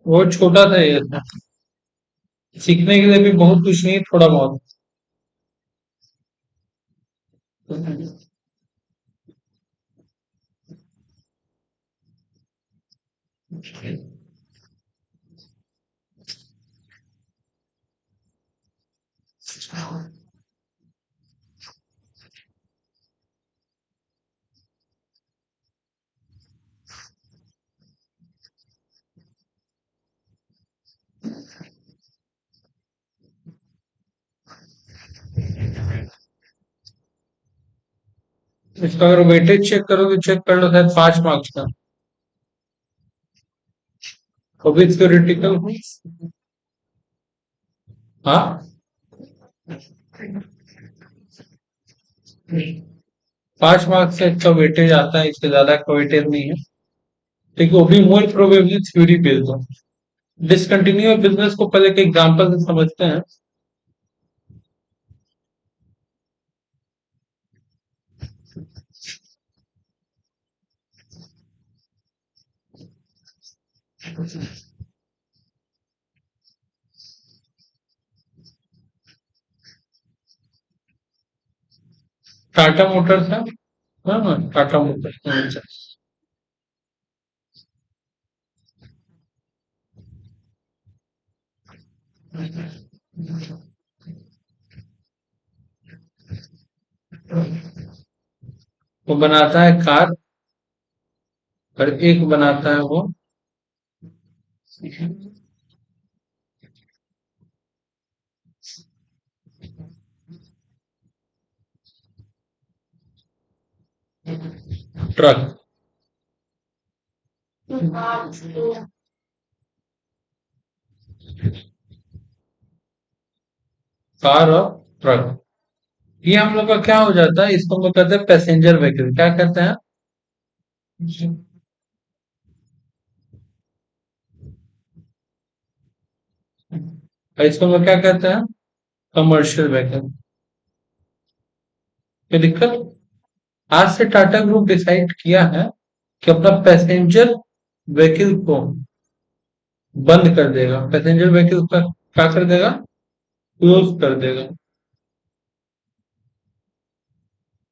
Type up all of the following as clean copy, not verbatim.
वो छोटा सा ये था। सीखने के लिए भी बहुत कुछ नहीं, थोड़ा बहुत। इसका अगर वेटेज चेक करो तो चेक कर लो, शायद 5 मार्क्स का। वो भी थ्योरेटिकल। हाँ, 5 मार्क्स से इसका वेटेज आता है, इससे ज्यादा का वेटेज नहीं है। ठीक है, वो भी मोर प्रोबेबली थ्योरी बेस्ड हो। डिसकंटिन्यू बिजनेस को पहले के एग्जांपल से समझते हैं। टाटा मोटर्स है। हाँ हाँ, टाटा मोटर्स। वो बनाता है कार, और एक बनाता है वो ट्रक। कार और ट्रक, ये हम लोग का क्या हो जाता है, इसको हम लोग कहते हैं पैसेंजर व्हीकल। क्या कहते हैं? और इसको हम लोग क्या कहते हैं? Commercial vehicle. ये दिक्कत, आज से टाटा ग्रुप डिसाइड किया है कि अपना पैसेंजर व्हीकल को बंद कर देगा, पैसेंजर व्हीकल का क्या कर देगा, क्लोज कर देगा।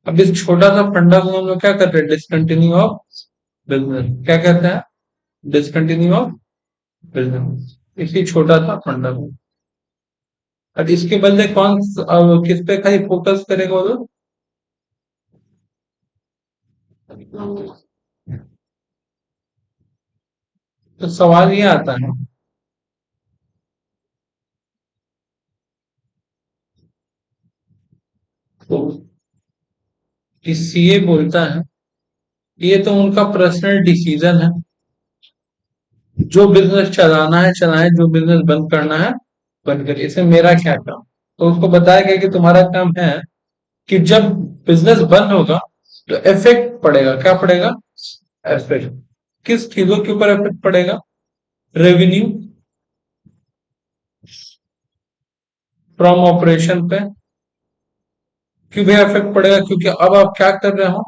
अब इस छोटा सा फंडा को हम लोग क्या करते हैं, डिसकंटिन्यू ऑफ बिजनेस। क्या कहते हैं? डिसकंटिन्यू ऑफ बिजनेस, इसी छोटा सा फंडा को। अब इसके बदले किस पे खाली फोकस करेगा वो लोग? तो सवाल ये आता है, तो सीए बोलता है ये तो उनका पर्सनल डिसीजन है, जो बिजनेस चलाना है चलाएं, जो बिजनेस बंद करना है बंद करिए, इसमें मेरा क्या काम। तो उसको बताया गया कि तुम्हारा काम है कि जब बिजनेस बंद होगा तो इफेक्ट पड़ेगा, क्या पड़ेगा, इफेक्ट। किस चीजों के ऊपर इफेक्ट पड़ेगा? रेवेन्यू फ्रॉम ऑपरेशन पे। क्यों भी इफेक्ट पड़ेगा? क्योंकि अब आप क्या कर रहे हो,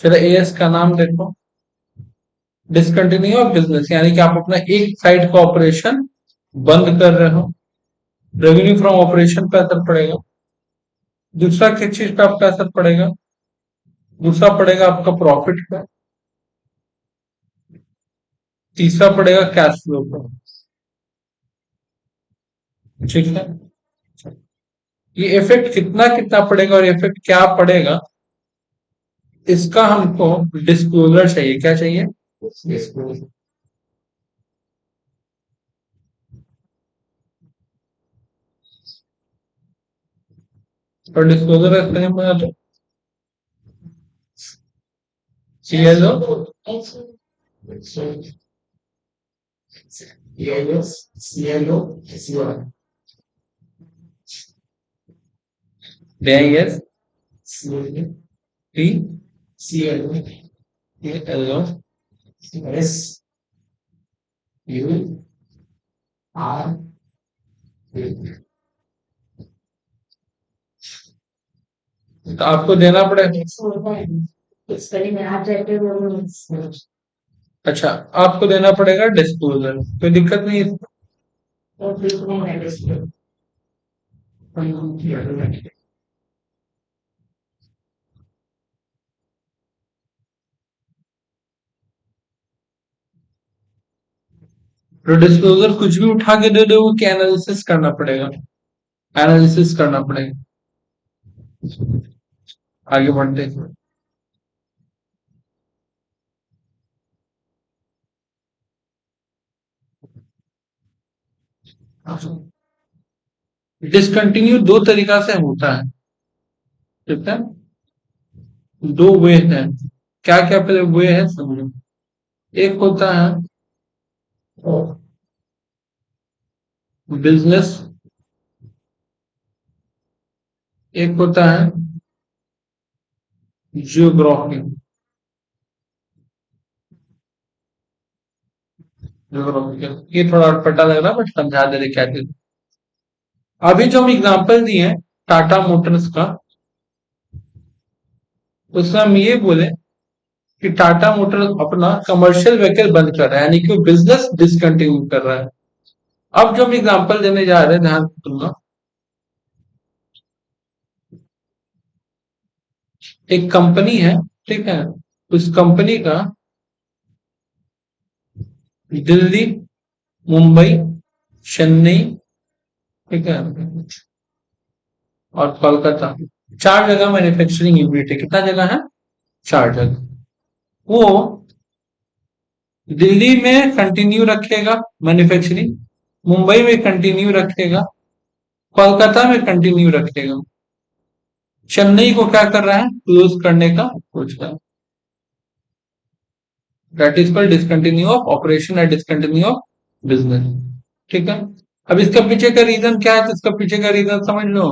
चलो एएस का नाम देखो, डिसकंटिन्यू ऑफ बिजनेस, यानी कि आप अपना एक साइड का ऑपरेशन बंद कर रहे हो। रेवेन्यू फ्रॉम ऑपरेशन पे असर पड़ेगा। दूसरा किस चीज पे आपका असर पड़ेगा? दूसरा पड़ेगा आपका प्रॉफिट पे। तीसरा पड़ेगा कैश फ्लो पे। ठीक है, ये इफेक्ट कितना कितना पड़ेगा और इफेक्ट क्या पड़ेगा, इसका हमको डिस्क्लोजर चाहिए। क्या चाहिए? डिस्क्लोजर। और डिस्क्लोजर का कहीं बना तो CLO, CLO, CLO, T, CLO, S, U, R, तो आपको देना पड़ेगा। अच्छा, आपको देना पड़ेगा डिस्पोजल, कोई दिक्कत नहीं है। तो डिस्क्लोजर कुछ भी उठा के दे दोगे कि एनालिसिस करना पड़ेगा? एनालिसिस करना पड़ेगा। आगे बढ़ते हैं। डिसकंटिन्यू दो तरीका से होता है, ठीक है? दो वे हैं। क्या क्या पहले वे है समझो। एक होता है बिजनेस, एक होता है जियोग्राफी। जियोग्राफी ये थोड़ा अटपटा लग रहा है बट समझा दे रहे क्या चीज। अभी जो हम एग्जांपल दिए हैं टाटा मोटर्स का, उसमें हम ये बोले कि टाटा मोटर्स अपना कमर्शियल व्हीकल बंद कर रहा है, यानी कि वो बिजनेस डिसकंटिन्यू कर रहा है। अब जो हम एग्जांपल देने जा रहे हैं, ध्यान दूंगा, एक कंपनी है, ठीक है? उस कंपनी का दिल्ली, मुंबई, चेन्नई, ठीक है, और कोलकाता, चार जगह मैन्युफैक्चरिंग यूनिट है। कितना जगह है? चार जगह। वो दिल्ली में कंटिन्यू रखेगा मैन्युफैक्चरिंग, मुंबई में कंटिन्यू रखेगा, कोलकाता में कंटिन्यू रखेगा, चेन्नई को क्या कर रहा है? क्लोज करने का सोच रहा है। That is called discontinue of operation and discontinue of business, ठीक है? अब इसका पीछे का रीजन क्या है? तो इसका पीछे का रीजन समझ लो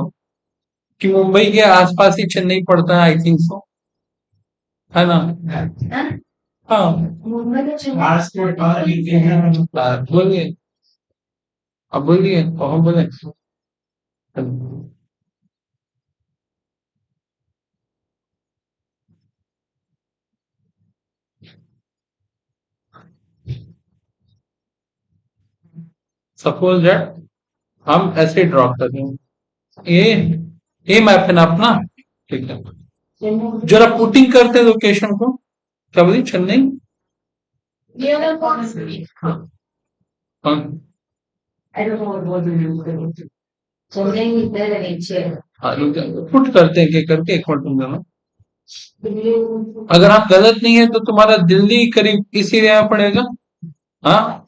कि मुंबई के आसपास ही चेन्नई पड़ता है, आई थिंक सो, है ना? हाँ, बोलिए, अब बोलिए और हम बोले। सपोज दैट हम ऐसे ड्रॉ कर रहे हैं, ए मैप है ना अपना, ठीक है? जरा पुटिंग करते हैं लोकेशन को, क्या बोली? चेन्नई, हाँ, हाँ, पुट करते हैं क्या करके, एक मिनट तुम दोनों। अगर आप गलत नहीं है तो तुम्हारा दिल्ली करीब इस एरिया में पड़ेगा। हाँ,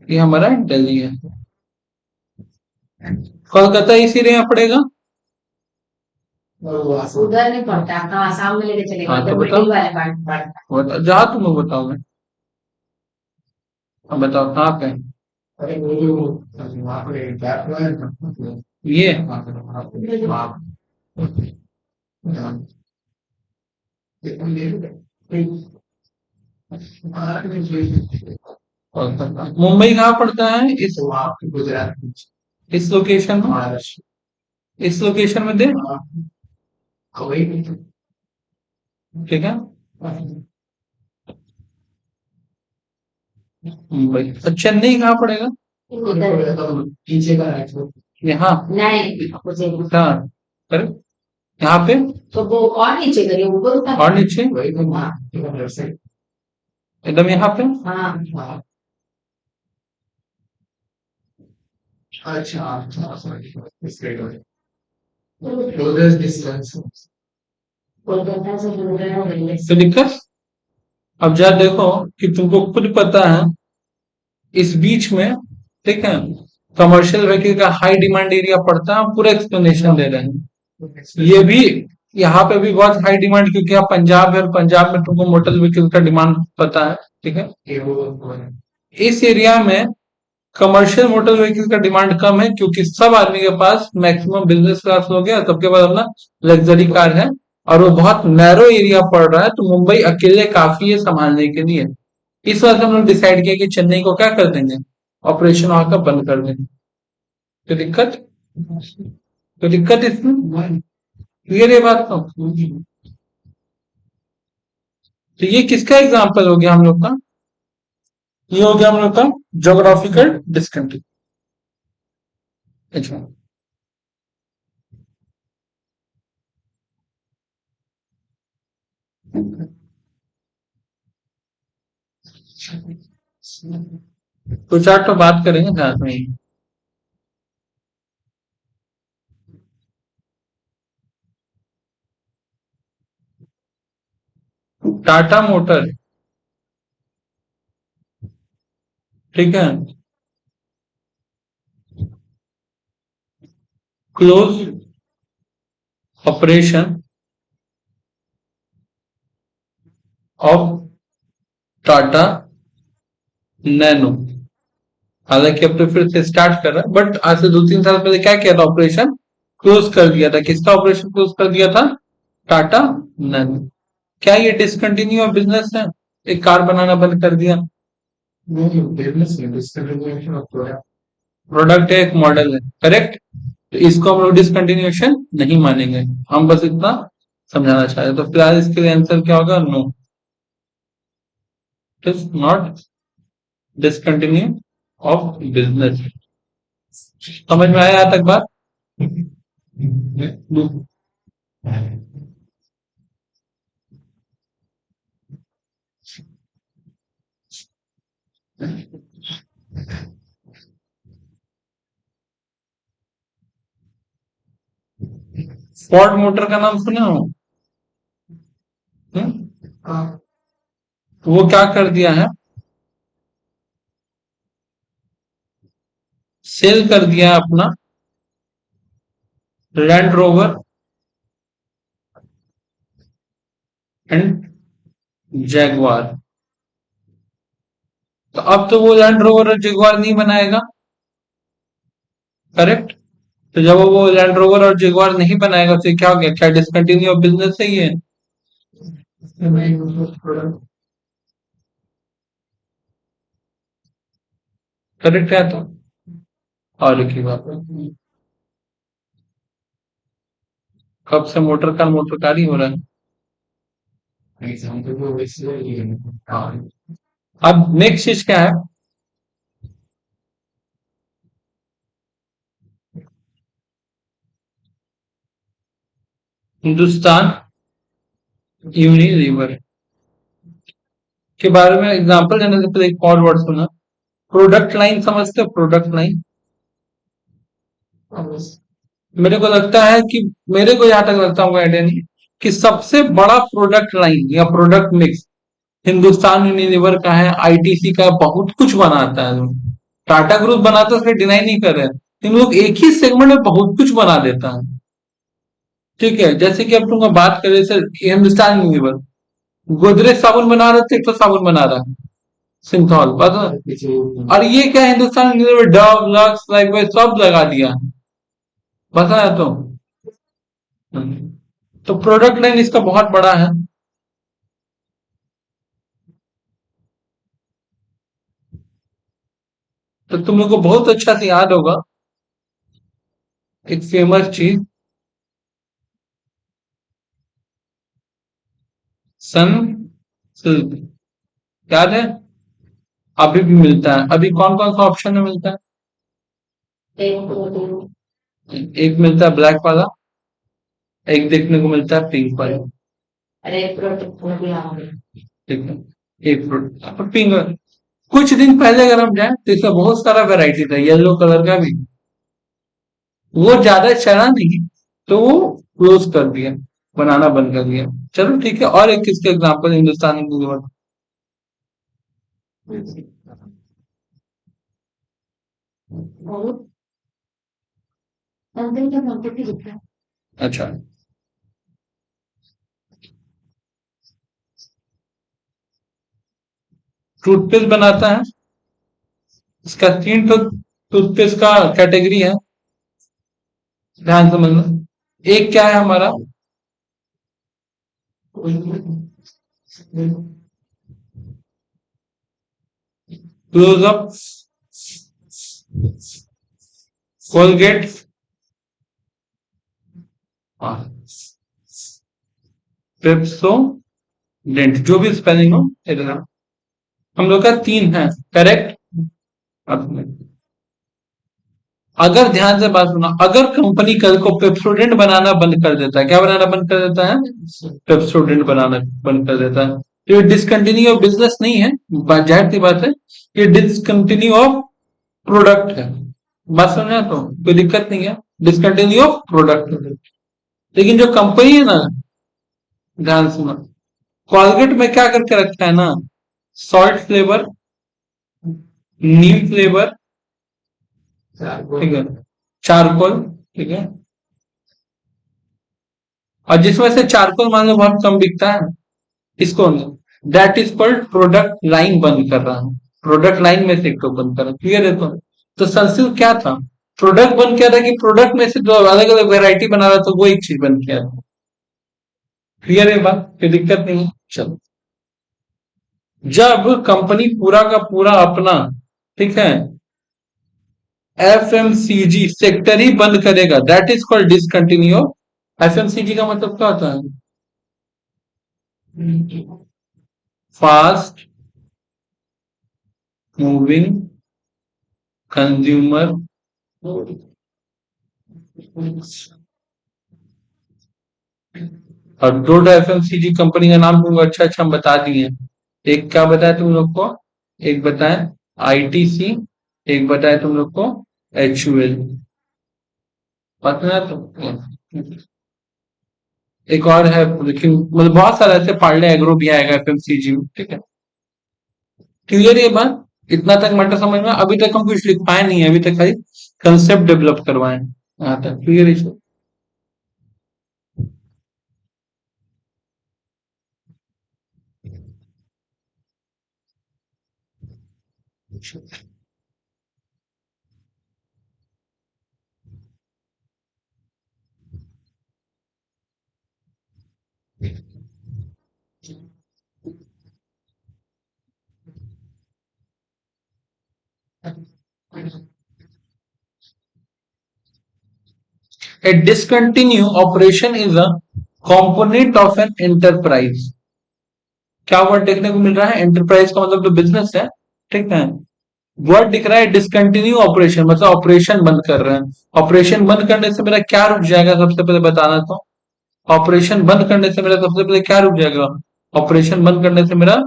ये हमारा दिल्ली है। कोलकाता इस एरिया में पड़ेगा। उधर नहीं पड़ता, हाँ सामने लेके चलेगा। हाँ तो बताओ, जहाँ तुम्हें बताओ मैं। अब बताओ कहाँ पे है? ये मुंबई कहाँ पड़ता है? इस लोकेशन में, इस लोकेशन में दे, ठीक है? मुंबई तो चेन्नई कहाँ पड़ेगा? यहाँ, हाँ, पर यहाँ पे तो वो और नीचे करिए, ऊपर और नीचे एकदम यहाँ पे। हाँ, तो दिक्कत। अब जा देखो कि तुमको खुद पता है इस बीच में, ठीक है, कमर्शियल व्हीकल का हाई डिमांड एरिया पड़ता है, पूरा एक्सप्लेनेशन दे रहे हैं। ये भी यहाँ पे भी बहुत हाई डिमांड, क्योंकि यहाँ पंजाब है और पंजाब में तुमको मोटर व्हीकल का डिमांड पता है, ठीक है? इस एरिया में कमर्शियल मोटर व्हीकल का डिमांड कम है, क्योंकि सब आदमी के पास मैक्सिमम बिजनेस क्लास हो गया, सबके पास अपना लग्जरी कार है, और वो बहुत नैरो एरिया पड़ रहा है, तो मुंबई अकेले काफी है संभालने के लिए। इस वजह से हम लोग डिसाइड किया कि चेन्नई को क्या कर देंगे, ऑपरेशन वहां का बंद कर देंगे। तो दिक्कत, तो दिक्कत इसमें क्लियर ये बात तो? तो ये किसका एग्जाम्पल हो गया हम लोग का? ये हो गया हम लोग का जोग्राफिकल डिस्कंटिन्यू। अच्छा, कुछ आठ तो बात करेंगे साथ में ही। टाटा मोटर, ठीक है, close operation of Tata nano. हालांकि अब तो फिर से स्टार्ट कर रहा है, बट आज से 2-3 साल पहले क्या किया था? ऑपरेशन क्लोज कर दिया था। किसका ऑपरेशन क्लोज कर दिया था? टाटा नैनो। क्या ये डिसकंटिन्यू ऑफ बिजनेस है? एक कार बनाना बंद कर दिया? नहीं, बिजनेस में डिसकंटिन्यूएशन ऑफ प्रोडक्ट है, एक मॉडल है, करेक्ट। तो इसको हम लोग डिसकंटिन्यूएशन नहीं मानेंगे। हम बस इतना समझाना चाह रहे हैं। तो फिलहाल इसके लिए आंसर क्या होगा? No, it is not discontinue of business. समझ में आया यहाँ तक बात? फोर्ड मोटर का नाम सुने हो? हम्म? वो क्या कर दिया है? सेल कर दिया है अपना लैंड रोवर एंड जैगवार। तो अब तो वो लैंड रोवर और जैगवार नहीं बनाएगा, करेक्ट। तो जब वो लैंड रोवर और जैगवार नहीं बनाएगा तो क्या हो गया? क्या डिसकंटिन्यू ऑफ बिजनेस है ये? करेक्ट है तो। और की बात, कब से मोटर कार ही हो रहा है। हाँ। अब नेक्स्ट चीज क्या है? हिंदुस्तान यूनिलीवर के बारे में एग्जांपल देने से पहले एक और वर्ड सुना। प्रोडक्ट लाइन समझते हो? प्रोडक्ट लाइन, मेरे को लगता है कि, मेरे को जहां तक लगता है आइडिया नहीं, कि सबसे बड़ा प्रोडक्ट लाइन या प्रोडक्ट मिक्स हिंदुस्तान यूनिलीवर का है, आईटीसी का है, बहुत कुछ बनाता है। टाटा ग्रुप बनाता है, उसमें डिनाई नहीं कर रहे हैं। इन लोग एक ही सेगमेंट में बहुत कुछ बना देता है। ठीक है, जैसे कि अब तुमको बात करें सर, हिंदुस्तान यूनिलीवर गोदरेज साबुन बना रहे थे, एक तो साबुन बना रहा है सिंथॉल, पता है? और ये क्या, Hindustan Unilever Dove lux life सब लगा दिया, पता है तो? तो प्रोडक्ट लाइन इसका बहुत बड़ा है। तो तुम लोग को बहुत अच्छा से याद होगा एक फेमस चीज, सन सिल्क, याद है? अभी भी मिलता है। अभी कौन कौन सा ऑप्शन में मिलता है? एक मिलता है ब्लैक वाला, एक देखने को मिलता है पिंक वाला। ठीक है, एक पिंक। कुछ दिन पहले अगर हम जाए तो इसका बहुत सारा वैरायटी था, येलो कलर का भी। वो ज्यादा चला नहीं, तो वो क्लोज कर दिया, बनाना बंद कर दिया। चलो ठीक है, और एक किसके एग्जाम्पल हिंदुस्तान की? अच्छा, टूथपेस्ट बनाता है, इसका तीन तो टूथपेस्ट का कैटेगरी है, ध्यान समझना। एक क्या है हमारा? क्लोजअप, कोलगेट, पेप्सोडेंट, जो भी स्पेलिंग हो इधर हम लोग का 3 है। करेक्ट। अगर ध्यान से बात सुना, अगर कंपनी कल को पेप्सोडेंट बनाना बंद कर देता है, क्या बनाना बंद कर देता है? पेप्सोडेंट बनाना बंद कर देता है, तो ये डिसकंटिन्यू ऑफ बिजनेस नहीं है, जाहिर सी बात है, ये डिसकंटिन्यू ऑफ प्रोडक्ट है। बात समझा? तो कोई दिक्कत नहीं है, डिसकंटिन्यू ऑफ प्रोडक्ट। लेकिन जो कंपनी है ना, ध्यान सुना, कॉलगेट में क्या करके रखा है ना, सॉल्ट फ्लेवर, नीम फ्लेवर, ठीक है, चारकोल, ठीक है, और जिसमें से चारकोल मान लो बहुत कम बिकता है, इसको that is called product line बंद कर रहा हूं, प्रोडक्ट लाइन में से एक को बंद कर रहा हूं। क्लियर है? तो सनसिल्क क्या था? प्रोडक्ट बंद किया था कि प्रोडक्ट में से जो अलग अलग वेराइटी बना रहा था वो एक चीज बंद किया था। क्लियर है बात? कोई दिक्कत नहीं है। चलो, जब कंपनी पूरा का पूरा अपना, ठीक है, एफएमसीजी सेक्टर ही बंद करेगा, that is called discontinue. FMCG का मतलब क्या होता है? फास्ट मूविंग कंज्यूमर, और दो एफएमसीजी कंपनी का नाम तुमको अच्छा अच्छा हम बता दिए। एक क्या बताया तुम लोग को? एक बताया आईटीसी, एक बताया तुम लोग को एचयूएल। पता है? तो एक और है, लेकिन मतलब बहुत सारे ऐसे पार्ले एग्रो भी आएगा एफएमसीजी में, ठीक है। क्लियर ये बात? इतना तक मैटर समझ में? अभी तक हम कुछ लिख पाए नहीं है, अभी तक खाली कंसेप्ट डेवलप करवाए, यहाँ तक क्लियर है? A discontinue operation is a component of an enterprise। क्या वर्ड देखने को मिल रहा है? एंटरप्राइज का मतलब तो बिजनेस है, ठीक है। वर्ड दिख रहा है डिसकंटिन्यू ऑपरेशन, मतलब ऑपरेशन बंद कर रहे हैं। ऑपरेशन बंद करने से मेरा क्या रुक जाएगा? सबसे पहले बताना तो, ऑपरेशन बंद करने से मेरा सबसे पहले क्या रुक जाएगा? ऑपरेशन बंद करने से मेरा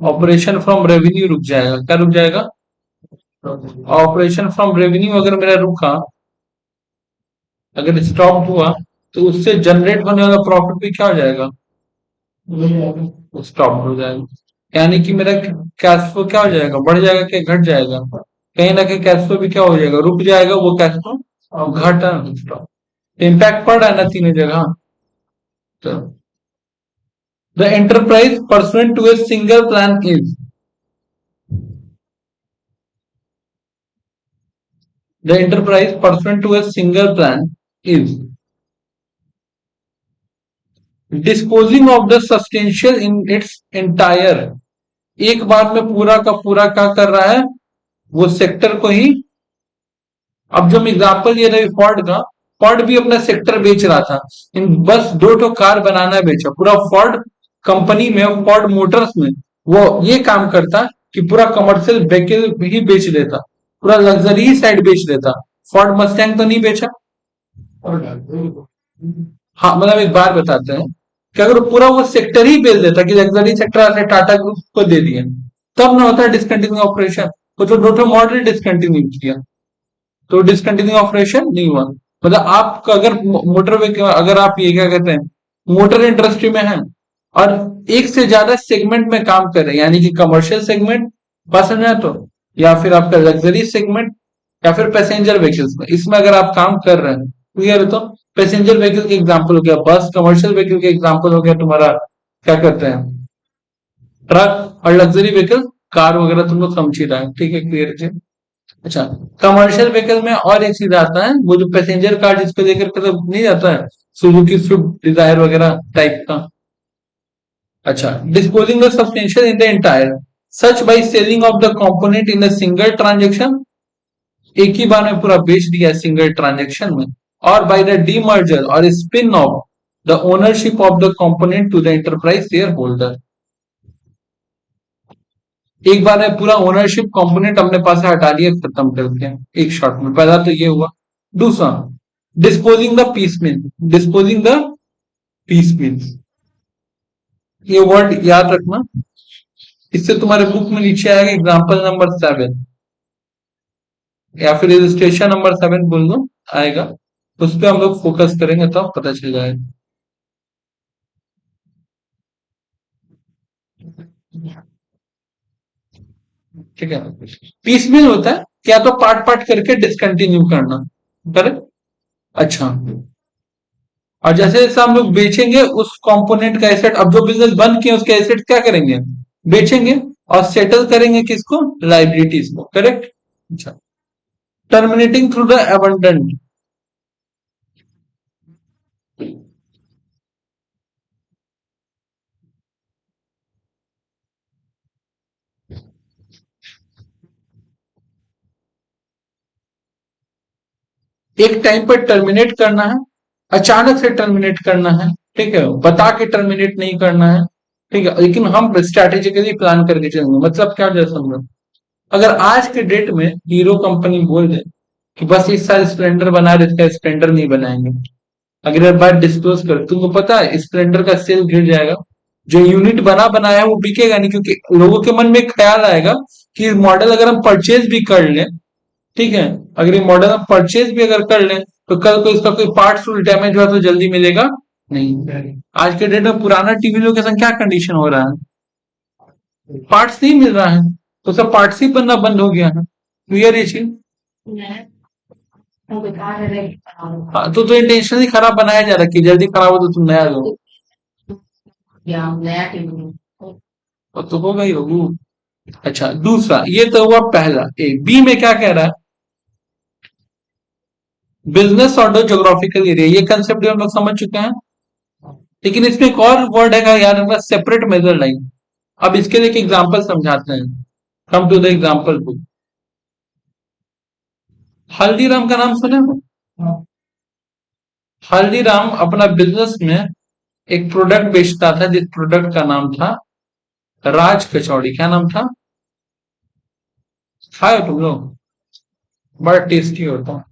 ऑपरेशन फ्रॉम रेवेन्यू रुक जाएगा। क्या रुक जाएगा? ऑपरेशन फ्रॉम रेवेन्यू अगर मेरा रुका, अगर स्टॉप हुआ, तो उससे जनरेट होने वाला प्रॉफिट भी क्या हो जाएगा? स्टॉप हो जाएगा। यानी कि मेरा कैश फ्लो क्या हो जाएगा? बढ़ जाएगा क्या घट जाएगा? कहीं ना कहीं कैश फ्लो भी क्या हो जाएगा? रुक जाएगा, वो कैश फ्लो घटा, इम्पैक्ट पड़ रहा है ना तीनों जगह। तो the enterprise pursuant to a single plan is, the enterprise pursuant to a single plan is disposing of the substantial in its entire. एक बार में पूरा का पूरा क्या कर रहा है? वो सेक्टर को ही, अब जो एग्जाम्पल ये रही फोर्ड का, फोर्ड भी अपना सेक्टर बेच रहा था, इन बस दो ठो कार बनाना बेचा। पूरा फोर्ड कंपनी में, फोर्ड मोटर्स में वो ये काम करता कि पूरा कमर्शियल व्हीकल ही बेच देता, पूरा लग्जरी साइड बेच देता। फोर्ड मस्टैंग तो नहीं बेचा। हाँ, मतलब एक बार बताते हैं कि अगर पूरा वो सेक्टर ही बेच देता कि लग्जरी सेक्टर से टाटा ग्रुप को दे दिया, तब ना होता डिसकंटिन्यू ऑपरेशन। वो तो दो ठो मॉडल डिसकंटिन्यू किया, तो डिसकंटिन्यू ऑपरेशन नहीं हुआ। मतलब आप अगर मोटर व्हीकल, अगर आप ये क्या कहते हैं, मोटर इंडस्ट्री में है और एक से ज्यादा सेगमेंट में काम कर रहे हैं, यानी कि कमर्शियल सेगमेंट पसंद है तो, या फिर आपका लग्जरी सेगमेंट, या फिर पैसेंजर व्हीकल्स में, इसमें अगर आप काम कर रहे हैं, क्लियर है? तो पैसेंजर व्हीकल के एग्जाम्पल हो गया बस, कमर्शियल व्हीकल के एग्जाम्पल हो गया तुम्हारा क्या कहते हैं, ट्रक, और लग्जरी व्हीकल कार वगैरह तुम लोग समझ ही रहे हैं, ठीक है, क्लियर है? अच्छा, कमर्शियल व्हीकल में और एक चीज आता है, वो जो पैसेंजर कार जिसपे लेकर के तो नहीं जाता है, सुजुकी स्विफ्ट डिजायर वगैरह टाइप का। अच्छा, disposing the substantial in the entire such by selling of the component in a single transaction, एक ही बार में पूरा बेच दिया सिंगल ट्रांजेक्शन में, और बाय द डीमर्जर और spin off the ownership of the component to the enterprise shareholder. एक बार में पूरा ओनरशिप कंपोनेंट अपने पास से हटा लिया, खत्म कर दिया एक शॉट में। पहला तो ये हुआ। दूसरा, disposing the piecemeal. Disposing the piecemeal, ये वर्ड याद रखना। इससे तुम्हारे बुक में नीचे आएगा एग्जाम्पल नंबर 7 या फिर रजिस्ट्रेशन नंबर 7 बोल दो, आएगा। उस पर हम लोग फोकस करेंगे तो पता चल जाएगा। ठीक है। पीस मिल होता है क्या, तो पार्ट पार्ट करके डिसकंटिन्यू करना। करेक्ट। अच्छा, और जैसे जैसे हम लोग बेचेंगे उस कंपोनेंट का एसेट, अब जो बिजनेस बंद किया उसके एसेट क्या करेंगे, बेचेंगे और सेटल करेंगे किसको, लाइबिलिटीज को। करेक्ट। अच्छा, टर्मिनेटिंग थ्रू द अबंडेंट। एक टाइम पर टर्मिनेट करना है, अचानक से टर्मिनेट करना है, ठीक है, बता के टर्मिनेट नहीं करना है। ठीक है, लेकिन हम स्ट्रैटेजिकली प्लान करके चलेंगे। मतलब क्या, जैसे समझो, अगर आज के डेट में हीरो कंपनी बोल दे कि बस इस साल स्प्लेंडर बना रहे, इसका स्प्लेंडर नहीं बनाएंगे, अगर बात डिस्क्लोज कर, तुमको पता है स्प्लेंडर का सेल गिर जाएगा। जो यूनिट बना बनाया है वो बिकेगा नहीं, क्योंकि लोगों के मन में एक ख्याल आएगा कि मॉडल अगर हम परचेज भी कर लें, ठीक है, अगर ये मॉडल हम परचेज भी अगर कर लें, तो कल को इसका कोई पार्ट डैमेज हुआ तो जल्दी मिलेगा नहीं। आज के डेट में पुराना टीवी लोकेशन क्या कंडीशन हो रहा है, पार्ट्स नहीं मिल रहा है, तो सब पार्ट्स ही बनना बंद हो गया है। क्लियर ये चीज। हाँ, तो इंटेंशनली खराब बनाया जा रहा है कि जल्दी खराब हो तो तुम नया लो, तो होगा ही होगी। अच्छा, दूसरा, ये तो हुआ पहला। ए बी में क्या कह रहा है, बिजनेस ऑर्डर ज्योग्राफिकल एरिया, ये कंसेप्ट हम लोग समझ चुके हैं। लेकिन इसमें एक और वर्ड है याद रखना, सेपरेट मेजर लाइन। अब इसके लिए एक एग्जांपल समझाते हैं। Come to the example book. Haldiram का नाम सुने हो? हल्दीराम अपना बिजनेस में एक प्रोडक्ट बेचता था, जिस प्रोडक्ट का नाम था राज कचौड़ी। क्या नाम था? खाए हो तुम लोग? बड़ा टेस्टी होता है।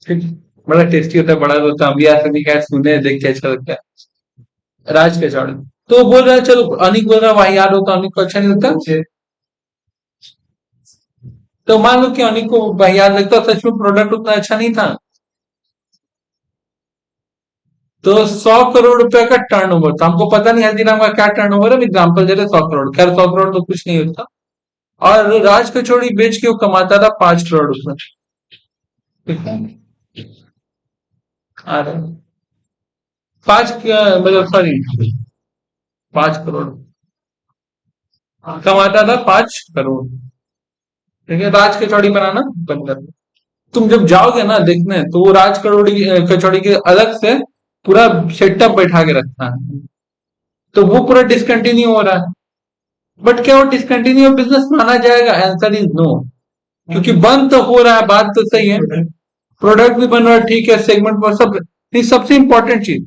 ठीक, बड़ा टेस्टी होता है, बड़ा होता है। हम भी आज तक नहीं खाए, सुने देख के अच्छा लगता है। राज कचौड़ी। तो बोल रहा है, चलो अनिक बोल रहा है वहां याद होता, अनिक को अच्छा नहीं लगता। तो मान लो कि अनिक को याद लगता, सच में प्रोडक्ट उतना अच्छा नहीं था। तो 100 करोड़ रुपए का टर्नओवर था। हमको पता नहीं हल्दीराम का क्या टर्नओवर है, एग्जाम्पल दे रहे 100 करोड़। खैर 100 करोड़ तो कुछ नहीं होता। और राज कचौड़ी बेच के वो कमाता था 5 करोड़ रुपए। आ रहा है। पांच मतलब सॉरी, 5 करोड़ कमाता था, 5 करोड़। ठीक है, राज कचौड़ी बनाना बंद कर दो। तुम जब जाओगे ना देखने, तो वो राज कचौड़ी कचौड़ी के अलग से पूरा सेटअप बैठा के रखता है। तो वो पूरा डिसकंटिन्यू हो रहा है। बट क्या वो डिसकंटिन्यू बिजनेस माना जाएगा? Answer is no. क्योंकि बंद तो हो रहा है, बात तो सही है, प्रोडक्ट भी बन रहा है, ठीक है, सेगमेंट पर सब। सबसे इंपॉर्टेंट चीज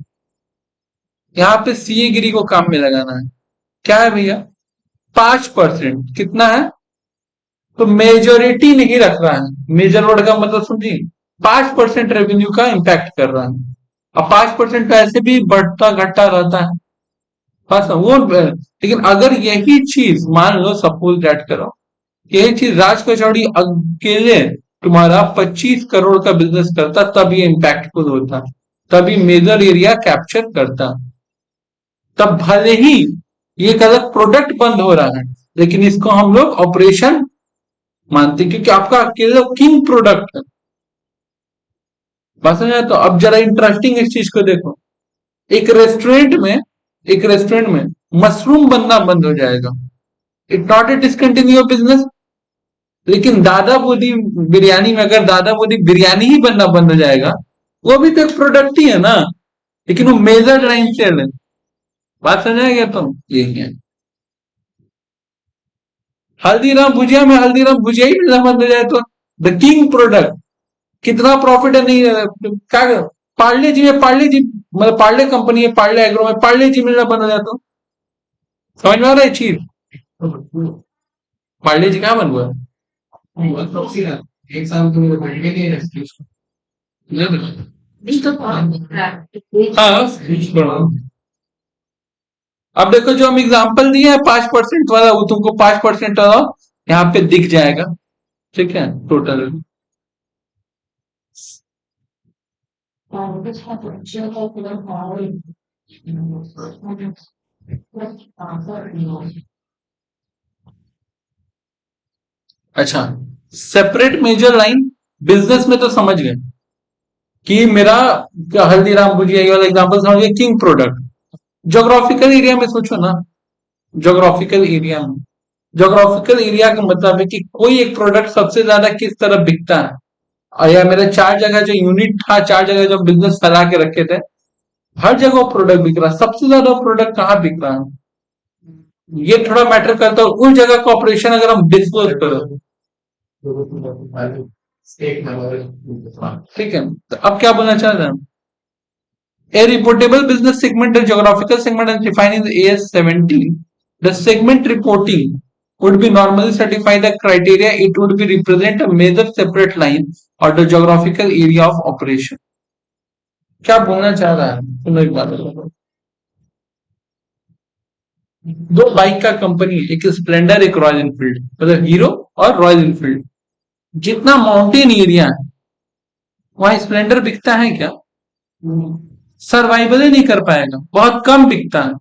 यहाँ पे सीए गिरी को काम में लगाना है। क्या है भैया? 5%। कितना है? तो मेजोरिटी नहीं रख रहा है। मेजर वर्ड का मतलब समझिए, 5% रेवेन्यू का इंपैक्ट कर रहा है। अब 5% तो ऐसे भी बढ़ता घटता रहता है, बस वो। लेकिन अगर यही चीज मान लो, सपोज दैट करो, यही चीज राज कचौड़ी अकेले तुम्हारा 25 करोड़ का बिजनेस करता, तब ये इम्पैक्टफुल होता, तभी मेजर एरिया कैप्चर करता। तब भले ही ये एक अलग प्रोडक्ट बंद हो रहा है, लेकिन इसको हम लोग ऑपरेशन मानते हैं, क्योंकि आपका अकेले किंग प्रोडक्ट है। बात समझ आया? तो अब जरा इंटरेस्टिंग इस चीज को देखो। एक रेस्टोरेंट में एक रेस्टोरेंट में मशरूम बनना बंद हो जाएगा, it not a discontinue business. लेकिन दादा बोदी बिरयानी में अगर दादा बोदी बिरयानी ही बनना बंद हो जाएगा, वो भी तो एक प्रोडक्ट ही है ना, लेकिन वो मेजर लाइन से है। बात समझ आएगा? तुम यही है। हल्दीराम भुजिया में हल्दीराम भुजिया ही मिलना बंद हो जाए तो द किंग प्रोडक्ट, कितना प्रॉफिट है, नहीं क्या पार्ले जी में, पार्ले जी मतलब पार्ले कंपनी है, पार्ले एग्रो में पार्ले जी मिलना बंद हो जाता हूँ। समझ में आ रहा है चीज? पार्ले जी कहाँ बन हुआ है? एक साल तो मेरे बैठने नहीं रखती उसको। हाँ, अब देखो जो हम एग्जांपल दिए हैं 5% वाला, वो तुमको 5% वाला यहाँ पे दिख जाएगा। ठीक है, टोटल। अच्छा, सेपरेट मेजर लाइन बिजनेस में तो समझ गए कि मेरा हल्दीराम भुजिया ये वाला एग्जांपल समझ गए, किंग प्रोडक्ट। ज्योग्राफिकल एरिया में सोचो ना, ज्योग्राफिकल एरिया में, ज्योग्राफिकल एरिया का मतलब है कि कोई एक प्रोडक्ट सबसे ज्यादा किस तरफ बिकता है। और या मेरे 4 जगह जो यूनिट था, 4 जगह जो बिजनेस फैला के रखे थे, हर जगह वो प्रोडक्ट बिक रहा है, सबसे ज्यादा प्रोडक्ट कहाँ बिक रहा है, ये थोड़ा मैटर करता है। उस जगह का ऑपरेशन अगर हम डिस्क्लोज करो, ठीक है, तो अब क्या बोलना चाह रहे हैं हम? A reportable business segment, a geographical segment as defined in the AS17, the segment reporting would be normally certify the criteria, it would be represent a major separate line or the geographical area of operation. क्या बोलना चाह रहा है? सुनो एक बात बताओ। दो बाइक का कंपनी है, एक स्प्लेंडर एक रॉयल एनफील्ड, मतलब हीरो और रॉयल एनफील्ड। जितना माउंटेन एरिया है वहां स्प्लेंडर बिकता है क्या? सर्वाइवल ही नहीं कर पाएगा, बहुत कम बिकता है,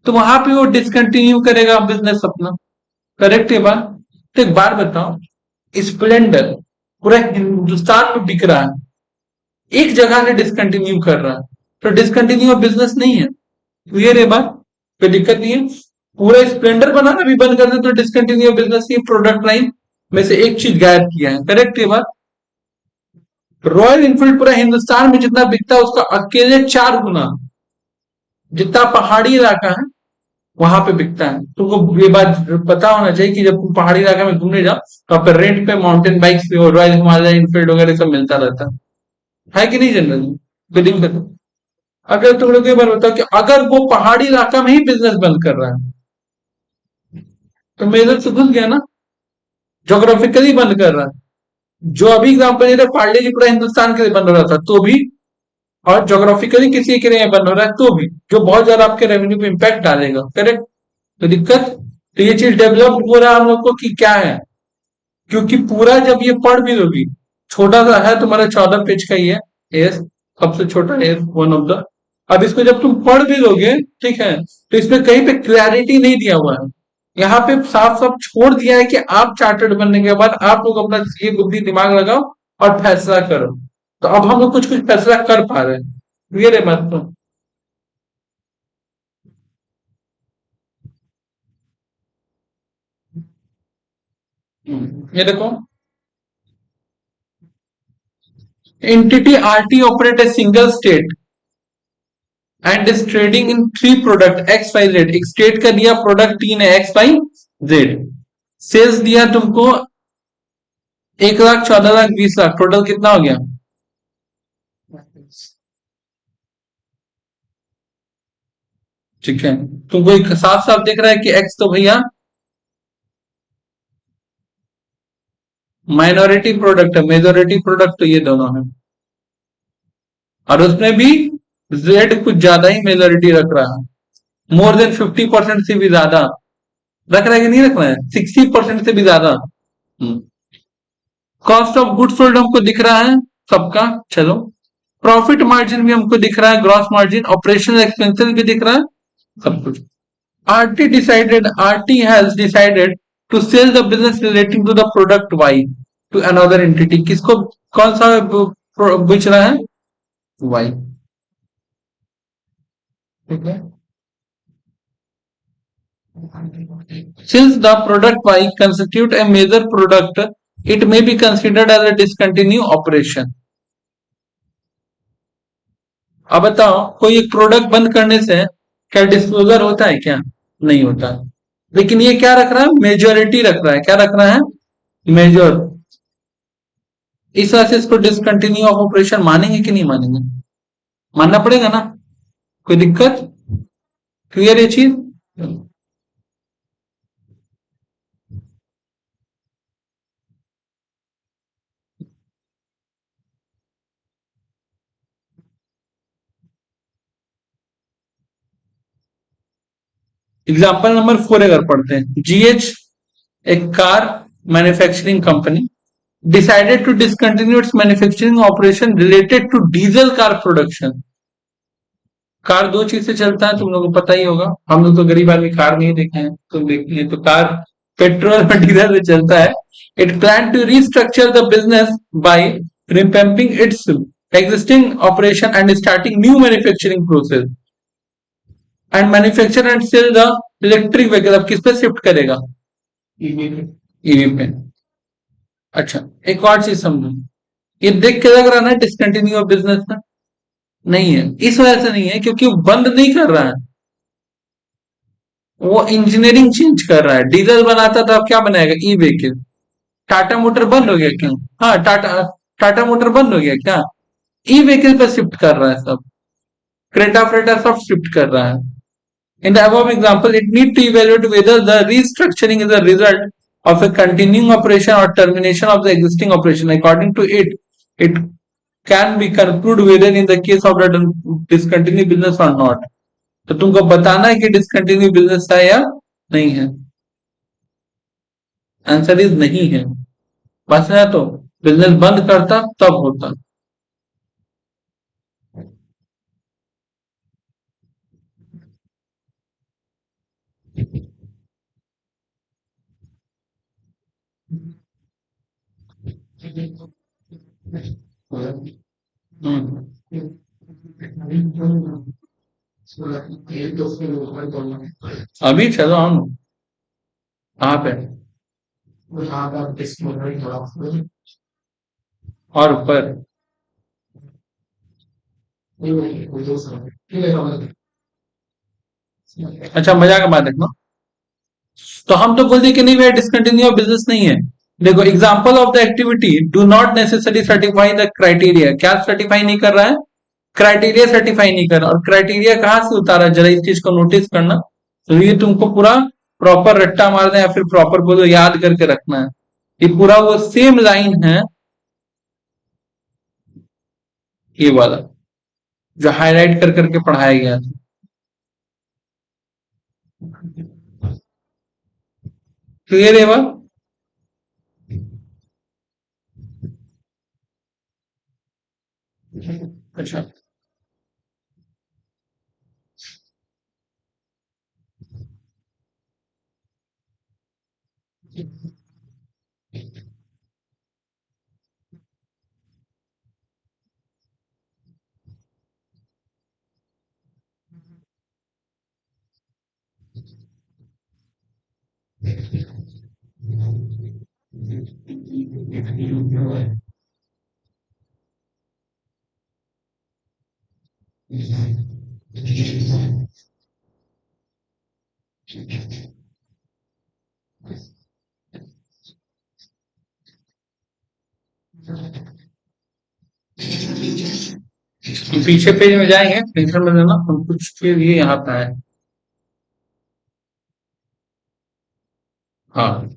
तो वहां पे वो डिसकंटिन्यू करेगा बिजनेस अपना। करेक्ट है बात? तो एक बार बताओ, स्प्लेंडर पूरा हिंदुस्तान में बिक रहा है, एक जगह से डिसकंटिन्यू कर रहा है, तो डिसकंटिन्यू बिजनेस नहीं है। क्लियर है बात? कोई दिक्कत नहीं है। पूरा स्प्लेंडर बनाना भी बंद कर दे तो डिसकंटिन्यू बिजनेस की प्रोडक्ट लाइन में से एक चीज गायब किया है। करेक्ट है बात? रॉयल इनफील्ड पूरा हिंदुस्तान में जितना बिकता है उसका अकेले 4 गुना जितना पहाड़ी इलाका है वहां पे बिकता है। तुमको ये बात पता होना चाहिए कि जब तुम पहाड़ी इलाका में घूमने जाओ तो आप रेंट पे माउंटेन बाइक्स पे रॉयल हिमालय इनफील्ड वगैरह सब मिलता रहता है कि नहीं जनरली? कोई दिक्कत नहीं। अगर तुम लोग एक बार बताओ कि अगर वो पहाड़ी इलाका में ही बिजनेस बंद कर रहा है तो मेजर तो घुस गया ना, जोग्राफिकली बंद कर रहा है। जो अभी एग्जाम्पल ये पार्ले जी पूरा हिंदुस्तान के लिए बंद हो रहा था तो भी, और जोग्राफिकली किसी के लिए बंद हो रहा है तो भी, जो बहुत ज्यादा आपके रेवेन्यू पे इम्पैक्ट डालेगा। करेक्ट? तो दिक्कत, तो ये चीज डेवलप हो रहा है हम लोग को कि क्या है, क्योंकि पूरा जब ये पढ़ भी लोगी, छोटा सा है तुम्हारा 14 पेज का ही है, एस सबसे छोटा एस वन ऑफ द। अब इसको जब तुम पढ़ भी लोगे, ठीक है, तो इसमें कहीं पे क्लैरिटी नहीं दिया हुआ है। यहाँ पे साफ साफ छोड़ दिया है कि आप चार्टर्ड बनने के बाद आप लोग अपना ये बुद्धि दिमाग लगाओ और फैसला करो। तो अब हम लोग कुछ कुछ फैसला कर पा रहे हैं। क्लियर है बात? तो ये देखो, entity RT operate a single state and is trading in 3 product X Y Z. एक स्टेट का दिया प्रोडक्ट 3 है, XYZ। सेल्स दिया तुमको 1 लाख 14 लाख 20 लाख, टोटल कितना हो गया? ठीक है, तुमको एक साफ साफ दिख रहा है कि एक्स तो भैया माइनॉरिटी प्रोडक्ट है, मेजोरिटी प्रोडक्ट तो ये दोनों है। और उसमें भी जेड कुछ ज्यादा ही मेजोरिटी रख रहा है, मोर देन 50% से भी ज्यादा रख रहा है कि नहीं रख रहा है, 60% से भी ज्यादा। कॉस्ट ऑफ गुड सोल्ड हमको दिख रहा है सबका, चलो। प्रॉफिट मार्जिन भी हमको दिख रहा है, ग्रॉस मार्जिन, ऑपरेशनल एक्सपेंसेस भी दिख रहा है, सब कुछ। RT has decided to sell the business relating to the product Y to another entity। किसको, कौन सा बेच रहा है? Y। ठीक है, since the product Y constitute a major product, it may be considered as a discontinued operation। अब बताओ, कोई एक प्रोडक्ट बंद करने से क्या डिस्क्लोजर होता है क्या? नहीं होता। लेकिन ये क्या रख रहा है? मेजोरिटी रख रहा है। क्या रख रहा है? मेजर। इस वजह से इसको डिसकंटिन्यू ऑफ ऑपरेशन मानेंगे कि नहीं मानेंगे? मानना पड़ेगा ना। कोई दिक्कत? क्लियर ये चीज? एग्जाम्पल नंबर 4 अगर पढ़ते हैं, जीएच, एक car manufacturing company, decided to discontinue its manufacturing operation related to diesel car production. Car दो चीज से चलता है, तुम लोगों को पता ही होगा। हम लोग तो गरीब आदमी कार नहीं देखे हैं, तुम देखिए तो कार पेट्रोल और डीजल से चलता है। It plan to restructure the business by revamping its existing operation and starting new manufacturing process and manufacture and sell the electric vehicle। अब किस पे शिफ्ट करेगा? ईवी पे। अच्छा, एक और चीज समझो, ये देख के लग रहा है ना डिसकंटिन्यू बिजनेस में? नहीं है। इस वजह से नहीं है क्योंकि वो बंद नहीं कर रहा है, वो इंजीनियरिंग चेंज कर रहा है। डीजल बनाता था, अब क्या बनाएगा? E vehicle. टाटा मोटर बंद हो गया क्यों? हाँ, टाटा टाटा मोटर बंद हो गया क्या? ई व्हीकल पे शिफ्ट कर रहा है सब। क्रेटा फ्रेटा सब शिफ्ट कर रहा है। In the above example, it need to evaluate whether the restructuring is a result of a continuing operation or termination of the existing operation. According to it, it can be concluded whether in the case of the discontinued business or not. तो तुमको बताना है कि discontinue business है या नहीं है। Answer is नहीं है। बस है तो बिजनेस बंद करता तब होता। अभी चलो हम कहाँ पे? और ऊपर। अच्छा, मजा का बात देखना। तो हम तो बोल दिए कि नहीं भैया डिसकंटिन्यू बिजनेस नहीं है। देखो, example of the activity do not necessary certify the criteria. क्या सर्टिफाई नहीं कर रहा है? क्राइटेरिया सर्टिफाई नहीं कर रहा। और क्राइटेरिया कहां से उतारा, जरा इस चीज को नोटिस करना। तो ये तुमको पूरा प्रॉपर रट्टा मारना है या फिर प्रॉपर बोलो याद करके रखना है। ये पूरा वो सेम लाइन है, ये वाला जो हाईलाइट कर करके पढ़ाया गया था। क्लियर है बात? अच्छा, पीछे पेज में जाएंगे, टेंशन में लेना, हम कुछ के लिए यहाँ पे आए। हाँ।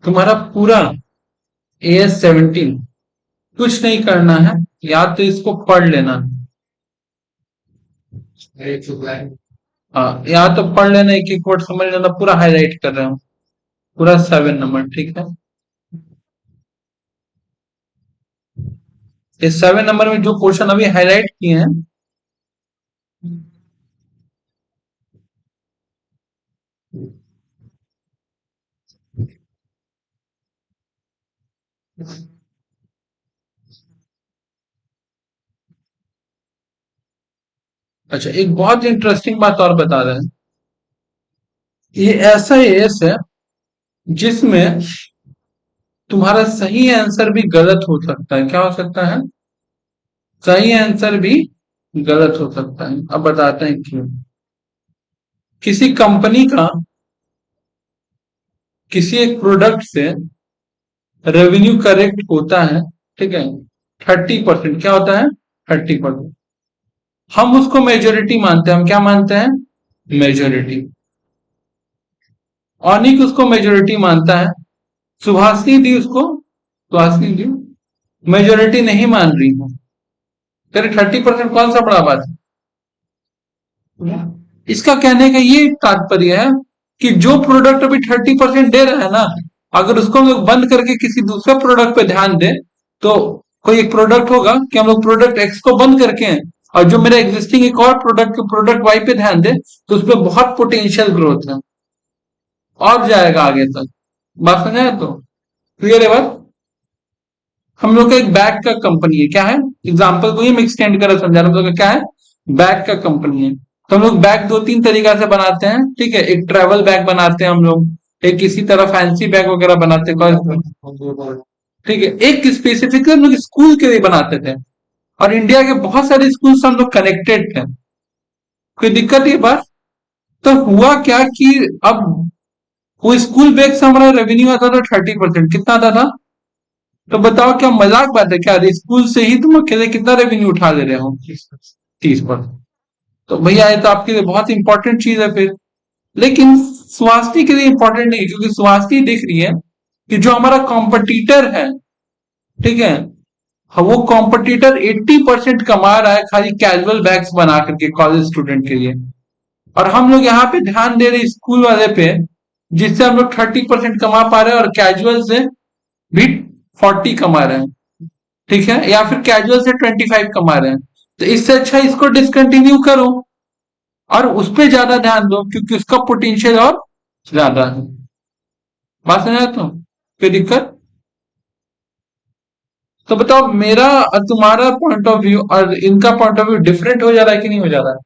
तुम्हारा पूरा AS17 कुछ नहीं करना है, या तो इसको पढ़ लेना। हाँ, या तो पढ़ लेना, एक एक वर्ड समझ लेना, पूरा हाईलाइट कर रहा हूँ, पूरा 7 नंबर, ठीक है। इस 7 नंबर में जो क्वेश्चन अभी हाईलाइट किए हैं, अच्छा एक बहुत इंटरेस्टिंग बात और बता रहे हैं। ये ऐसा एएस है जिसमें तुम्हारा सही आंसर भी गलत हो सकता है। क्या हो सकता है? सही आंसर भी गलत हो सकता है। अब बताते हैं क्यों। किसी कंपनी का किसी एक प्रोडक्ट से रेवेन्यू करेक्ट होता है, ठीक है, 30%। क्या होता है? 30%। हम उसको मेजोरिटी मानते हैं। हम क्या मानते हैं? मेजोरिटी। ऑनिक उसको मेजोरिटी मानता है, सुभाषनी दी उसको, सुभाषनी दी मेजोरिटी नहीं मान रही है। तेरे 30% कौन सा बड़ा बात है? इसका कहने का ये तात्पर्य है कि जो प्रोडक्ट अभी 30% दे रहा है ना, अगर उसको हम लोग बंद करके किसी दूसरे प्रोडक्ट पे ध्यान दें, तो कोई एक प्रोडक्ट होगा कि हम लोग प्रोडक्ट एक्स को बंद करके हैं, और जो मेरा एग्जिस्टिंग एक और प्रोडक्ट वाई पे ध्यान दे, तो उसमें बहुत पोटेंशियल ग्रोथ है, और जाएगा आगे तक। बात समझे? तो क्लियर है बात। हम लोग का एक बैग का कंपनी है, क्या है? एग्जाम्पल को ही हम एक्सटेंड कर समझा रहे हैं, क्या है? बैग का कंपनी है। तो हम लोग बैग दो तीन तरीका से बनाते हैं, ठीक है। एक ट्रेवल बैग बनाते हैं हम लोग, एक इसी तरह फैंसी बैग वगैरह बनाते हैं, ठीक है। एक स्पेसिफिक हम लोग स्कूल के लिए बनाते थे, और इंडिया के बहुत सारे स्कूल से हम लोग कनेक्टेड थे। कोई दिक्कत ये बात? तो हुआ क्या कि अब वो स्कूल बैग से हमारा रेवेन्यू आता था 30%। कितना आता था? तो बताओ, क्या मजाक बात है क्या? स्कूल से ही तुम अकेले कितना रेवेन्यू उठा ले रहे हो? 30%। तो भैया ये तो आपके लिए बहुत इंपॉर्टेंट चीज है फिर। लेकिन स्वास्थ्य के लिए इंपॉर्टेंट नहीं, क्योंकि स्वास्थ्य देख रही है कि जो हमारा कॉम्पिटिटर है, ठीक है, वो कॉम्पिटिटर 80% कमा रहा है खाली कैजुअल बैग्स बना करके कॉलेज स्टूडेंट के लिए, और हम लोग यहाँ पे ध्यान दे रहे स्कूल वाले पे, जिससे हम लोग 30% कमा पा रहे हैं, और कैजुअल से भी 40 कमा रहे हैं, ठीक है, या फिर कैजुअल से 25 कमा रहे हैं। तो इससे अच्छा इसको डिसकंटिन्यू करो और उस पर ज्यादा ध्यान दो, क्योंकि उसका पोटेंशियल और ज्यादा है। बात समझ तो कोई दिक्कत? तो बताओ, मेरा और तुम्हारा पॉइंट ऑफ व्यू और इनका पॉइंट ऑफ व्यू डिफरेंट हो जा रहा है कि नहीं हो जा रहा है?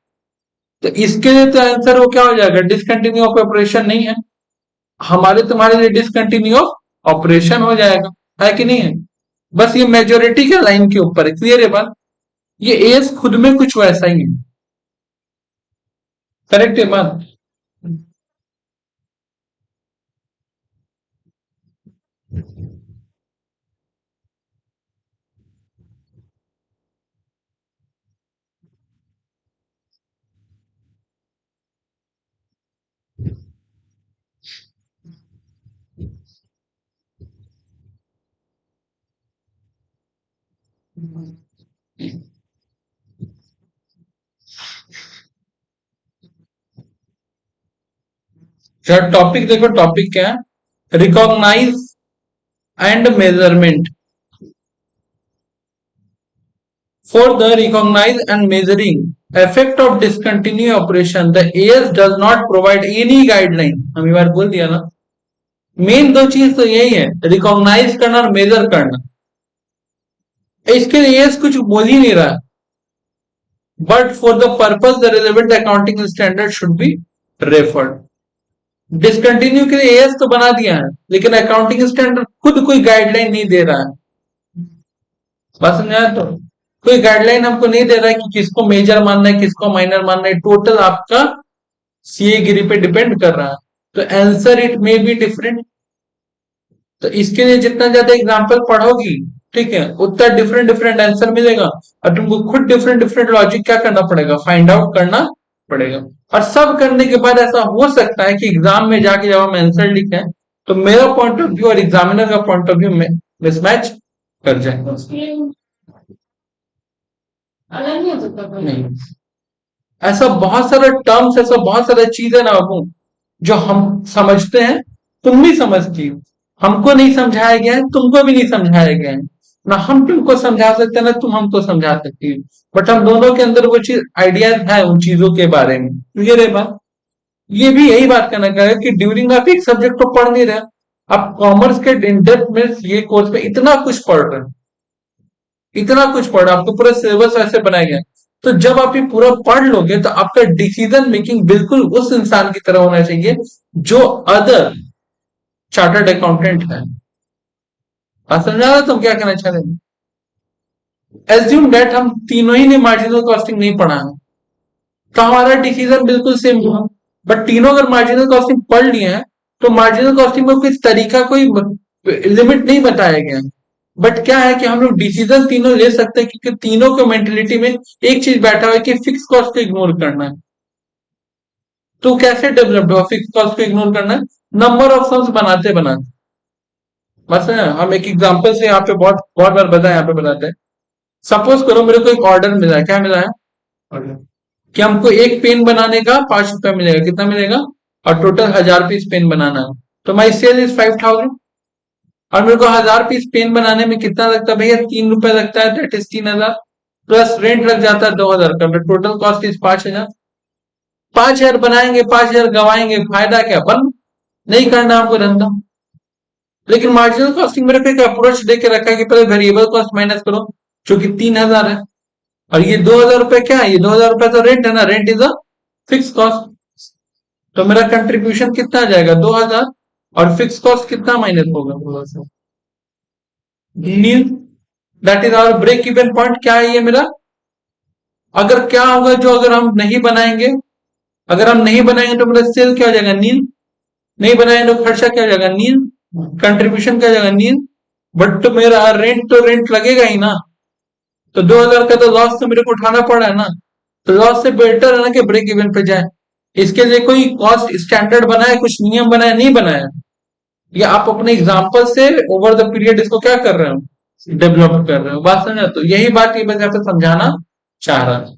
तो इसके लिए तो आंसर वो क्या हो जाएगा? डिसकंटिन्यू ऑफ ऑपरेशन नहीं है, हमारे तुम्हारे लिए डिसकंटिन्यू ऑफ ऑपरेशन हो जाएगा, है कि नहीं है? बस ये मेजोरिटी के लाइन के ऊपर है। क्लियर है बात? ये एस खुद में कुछ वैसा ही है। करेक्ट है बात। टॉपिक देखो, टॉपिक क्या है? Recognize and measurement. For the recognize and measuring effect of discontinued operation, the AS does not provide any guideline। हम ये बार बोल दिया ना, मेन दो चीज तो यही है, रिकॉग्नाइज करना और मेजर करना। इसके लिए एएस कुछ बोल ही नहीं रहा, but for the purpose the relevant accounting standard should be referred. Discontinue के लिए एएस तो बना दिया है, लेकिन अकाउंटिंग स्टैंडर्ड खुद कोई गाइडलाइन नहीं दे रहा है। बात समझ आया? तो कोई गाइडलाइन हमको नहीं दे रहा है कि किसको मेजर मानना है, किसको माइनर मानना है। टोटल आपका सीए गिरी पे डिपेंड कर रहा है। तो answer it may be different. तो इसके लिए जितना ज्यादा एग्जांपल पढ़ोगी, ठीक है, उतना डिफरेंट डिफरेंट आंसर मिलेगा, और तुमको खुद डिफरेंट डिफरेंट लॉजिक क्या करना पड़ेगा? फाइंड आउट करना पड़ेगा। और सब करने के बाद ऐसा हो सकता है कि एग्जाम में जाके जब हम आंसर लिखें, तो मेरा पॉइंट ऑफ व्यू और एग्जामिनर का पॉइंट ऑफ व्यू में मिसमैच कर जाए। अलग नहीं हो सकता नहीं, ऐसा बहुत सारा टर्म्स, ऐसा बहुत सारा चीजें ना बाबू जो हम समझते हैं, तुम भी समझती हो, हमको नहीं समझाया गया है, तुमको भी नहीं समझाया गया है। ना हम तुमको समझा सकते हैं, ना तुम हमको समझा सकती हो, बट हम दोनों के अंदर वो चीज आइडियाज है उन चीजों के बारे में। क्लियर है बात? ये भी यही बात कहना चाहेगा कि ड्यूरिंग आप एक सब्जेक्ट को पढ़ नहीं रहे, आप कॉमर्स के इन डेप्थ में ये कोर्स में इतना कुछ पढ़ रहे हैं, इतना कुछ पढ़ा, आपको पूरा सिलेबस ऐसे बनाया गया है। तो जब आप ये पूरा पढ़ लोगे तो आपका डिसीजन मेकिंग बिल्कुल उस इंसान की तरह होना चाहिए जो अदर चार्टर्ड अकाउंटेंट है। बात समझा रहा तुम क्या कहना चाह रहे हैं? एज्यूम दैट हम तीनों ही ने मार्जिनल कॉस्टिंग नहीं पढ़ा है, तो हमारा डिसीजन बिल्कुल सेम हुआ। बट तीनों अगर मार्जिनल कॉस्टिंग पढ़ लिए हैं तो मार्जिनल कॉस्टिंग में किस तरीका कोई लिमिट नहीं बताया गया है। बट क्या है कि हम लोग डिसीजन तीनों ले सकते हैं क्योंकि तीनों को मेंटेलिटी में एक चीज बैठा हुआ है कि फिक्स कॉस्ट को इग्नोर करना है। तो कैसे डेवलप्ड हुआ फिक्स कॉस्ट को इग्नोर करना है? नंबर ऑफ सम्स बनाते बनाते। बस है, हम एक एग्जांपल से यहाँ पे बहुत बहुत बार बताया, यहाँ पे बताते हैं। सपोज करो मेरे को एक ऑर्डर मिला है, क्या मिला है? ऑर्डर कि हमको एक पेन बनाने का 5 रुपया मिलेगा, कितना मिलेगा? और टोटल 1000 पीस पेन बनाना है, तो माई सेल इज 5000। और मेरे को 1000 पीस पेन बनाने में कितना लगता है भैया? 3 रुपए लगता है, दैट इज 3000, प्लस रेंट लग जाता है 2000 का, टोटल कॉस्ट इज 5000। 5000 बनाएंगे, 5000 गवाएंगे, फायदा क्या? बन नहीं करना हमको धंधा। लेकिन मार्जिनल कॉस्टिंग मेरे को एक अप्रोच देके रखा है कि पहले वेरिएबल कॉस्ट माइनस करो जो कि 3000 है, और ये 2000 रुपए क्या है? ये 2000 रुपए तो रेंट है ना, rent is a fix cost. तो मेरा कंट्रीब्यूशन कितना आ जाएगा? 2000, और फिक्स कॉस्ट कितना माइनस होगा? 2000 nil. That is our break even point. क्या है ये मेरा? अगर क्या होगा जो अगर हम नहीं बनाएंगे, अगर हम नहीं बनाएंगे तो मेरा सेल क्या हो जाएगा? नील। नहीं बनाएंगे तो खर्चा क्या हो जाएगा? नील। कंट्रीब्यूशन क्या हो जाएगा? नील। बट तो मेरा रेंट तो रेंट लगेगा ही ना, तो 2000 का तो लॉस तो मेरे को उठाना पड़ा है ना। तो लॉस से बेटर है ना कि ब्रेक इवन पे जाए। इसके लिए कोई कॉस्ट स्टैंडर्ड बनाए, कुछ नियम बनाए? नहीं बनाया। या आप अपने एग्जाम्पल से ओवर द पीरियड इसको क्या कर रहे हो? डेवलप कर रहे हो। बात समझा? तो यही बात ये मैं यहाँ पे समझाना चाह रहा था।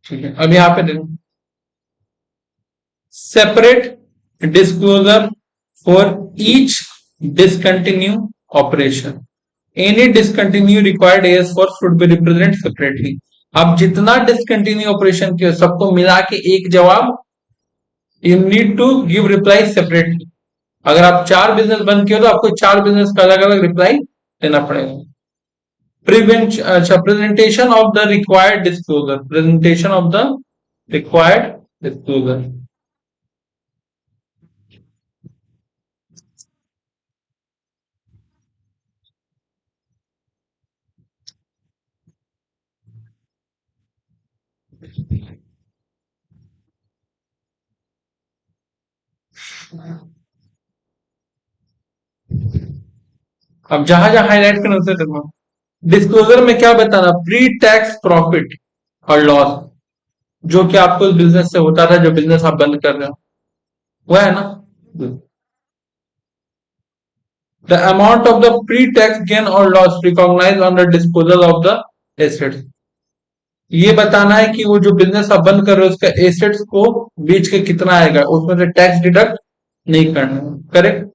ठीक है, अब यहाँ पे देखो, separate disclosure for each discontinue operation, any discontinue required as for should be represent separately. अब जितना डिसकंटिन्यू ऑपरेशन किया सबको मिला के एक जवाब, you need to give reply separately. अगर आप 4 बिजनेस बंद किए तो आपको 4 बिजनेस का अलग अलग रिप्लाई देना पड़ेगा। अच्छा, presentation of the required disclosure, presentation of the required disclosure. अब जहां जहां हाईलाइट करना उसे देखो। डिस्क्लोजर में क्या बताना? प्री टैक्स प्रॉफिट और लॉस जो कि आपको उस बिजनेस से होता था, जो बिजनेस आप बंद कर रहे हो, वो है ना। The amount of the pre tax gain और loss recognise on the disposal of the assets. ये बताना है कि वो जो बिजनेस आप बंद कर रहे हो उसका एसेट्स को बेच के कितना आएगा, उसमें से टैक्स डिडक्ट नहीं करना है। करेक्ट।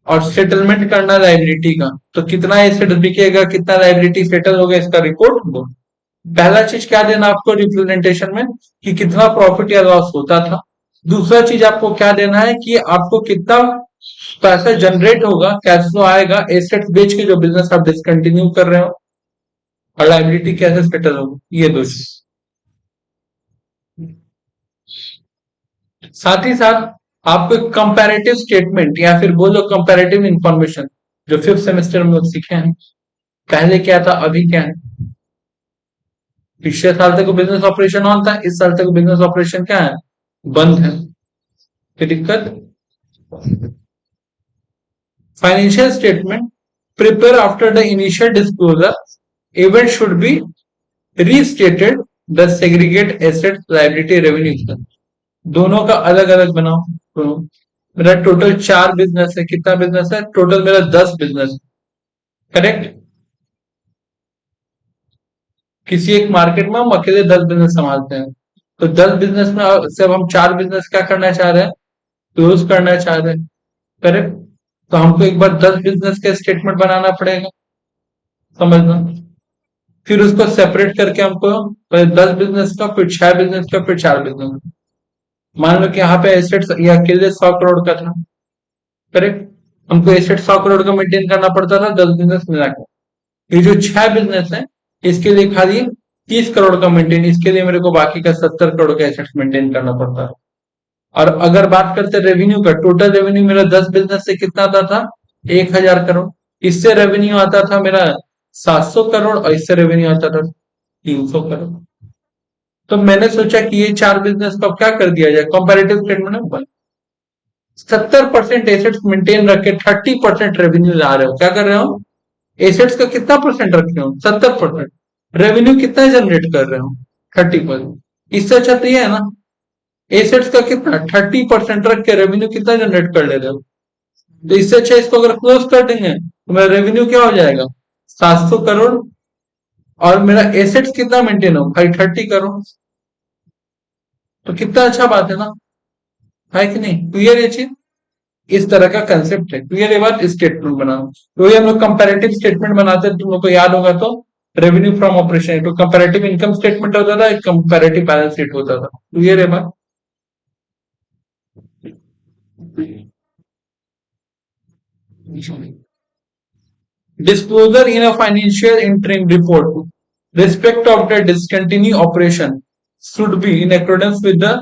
और सेटलमेंट करना लाइबिलिटी का, तो कितना एसेट बिकेगा, कितना लाइबिलिटी सेटल होगा, इसका रिपोर्ट दो। पहला चीज क्या देना आपको रिप्रेजेंटेशन में? कि कितना प्रॉफिट या लॉस होता था। दूसरा चीज आपको क्या देना है? कि आपको कितना पैसा जनरेट होगा, कैश फ्लो आएगा एसेट्स बेच के जो बिजनेस आप डिसकंटिन्यू कर रहे हो, और लाइबिलिटी कैसे सेटल होगी, ये दो चीज। साथ ही साथ आपको एक कंपैरेटिव स्टेटमेंट या फिर बोलो कंपैरेटिव इंफॉर्मेशन, जो 5th सेमेस्टर में लोग सीखे हैं, पहले क्या था अभी क्या है, पिछले साल तक बिजनेस ऑपरेशन ऑन था, इस साल तक बिजनेस ऑपरेशन क्या है, बंद है। कोई दिक्कत? Financial statement prepare after the initial disclosure event should be restated the segregate asset liability revenue, दोनों का अलग अलग बनाओ। तो मेरा टोटल 4 बिजनेस है, कितना बिजनेस है टोटल, मेरा 10 बिजनेस, करेक्ट। किसी एक मार्केट में हम अकेले 10 बिजनेस संभालते हैं, तो 10 बिजनेस में से अब हम 4 बिजनेस क्या करना चाह रहे हैं, क्लोज करना चाह रहे हैं, करेक्ट। तो हमको एक बार 10 बिजनेस का स्टेटमेंट बनाना पड़ेगा, समझना। फिर उसको सेपरेट करके हमको पहले 10 बिजनेस का, फिर 6 बिजनेस का, फिर 4 बिजनेस। मान लो कि यहाँ पे एसेट्स ये अकेले 100 करोड़ का था, करेक्ट। हमको एसेट 100 करोड़ का मेंटेन करना पड़ता था 10 बिजनेस मिलाकर। ये जो 6 बिजनेस है इसके लिए खाली 30 करोड़ का मेंटेन, इसके लिए मेरे को बाकी का 70 करोड़ का एसेट्स मेंटेन करना पड़ता है। और अगर बात करते रेवेन्यू का, टोटल रेवेन्यू मेरा 10 बिजनेस से कितना आता था, 1000 करोड़। इससे रेवेन्यू आता था मेरा 700 करोड़, और इससे रेवेन्यू आता था 300 करोड़। तो मैंने सोचा कि ये 4 बिजनेस को अब क्या कर दिया जाए, कंपैरेटिव स्टेटमेंट में 70% एसेट्स मेंटेन रख के 30% रेवेन्यू ला रहे हो। क्या कर रहे हो, एसेट्स का कितना परसेंट रखे हो, 70%, रेवेन्यू कितना जनरेट कर रहे हो, 30%। इससे अच्छा तो ये है ना, एसेट्स का कितना 30% रख के रेवेन्यू कितना जनरेट कर ले रहे हो। तो इससे अच्छा इसको अगर क्लोज कर देंगे तो मेरा रेवेन्यू क्या हो जाएगा, 700 करोड़, और मेरा एसेट्स कितना मेंटेन हो भाई, 30 करोड़। तो कितना अच्छा बात है ना, है कि नहीं, क्लियर ये चीज। इस तरह का कंसेप्ट है, क्लियर ये बात। स्टेटमेंट बनाना तो ये हम लोग कंपैरेटिव स्टेटमेंट बनाते हैं, तुम लोग को याद होगा तो रेवेन्यू फ्रॉम ऑपरेशन, तो कंपैरेटिव इनकम स्टेटमेंट होता था, एक कंपैरेटिव बैलेंस शीट होता था, क्लियर है बात। Disclosure in a financial interim report respect of the discontinued operation should be in accordance with the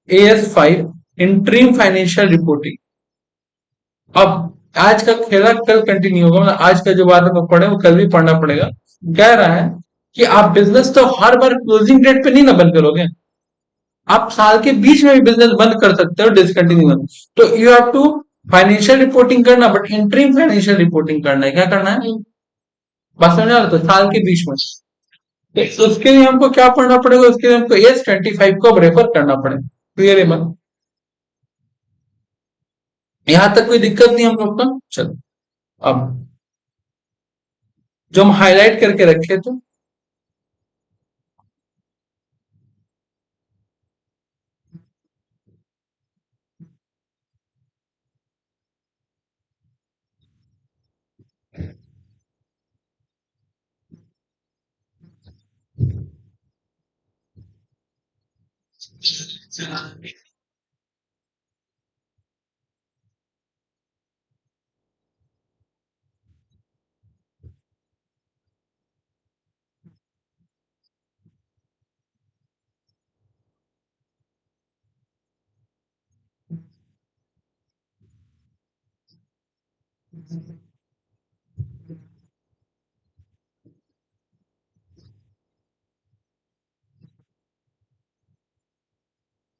AS5 interim financial reporting। अब आज का खेला कल कंटिन्यू होगा, मतलब आज का जो बात है वो पढ़े वो कल भी पढ़ना पड़ेगा। कह रहा है कि आप बिजनेस तो हर बार क्लोजिंग डेट पे नहीं ना बंद करोगे, आप साल के बीच में भी बिजनेस बंद कर सकते हो डिसकंटिन्यू। तो you have to financial reporting करना, बट इंटरिम फाइनेंशियल रिपोर्टिंग करना है। क्या करना है, बात समझ आ रहा, तो साल के बीच में। तो उसके लिए हमको क्या पढ़ना पड़ेगा, उसके लिए हमको AS25 को रेफर करना पड़ेगा, क्लियर है बात। यहां तक कोई दिक्कत नहीं हम लोग का। चलो अब जो हम हाईलाइट करके रखे थे,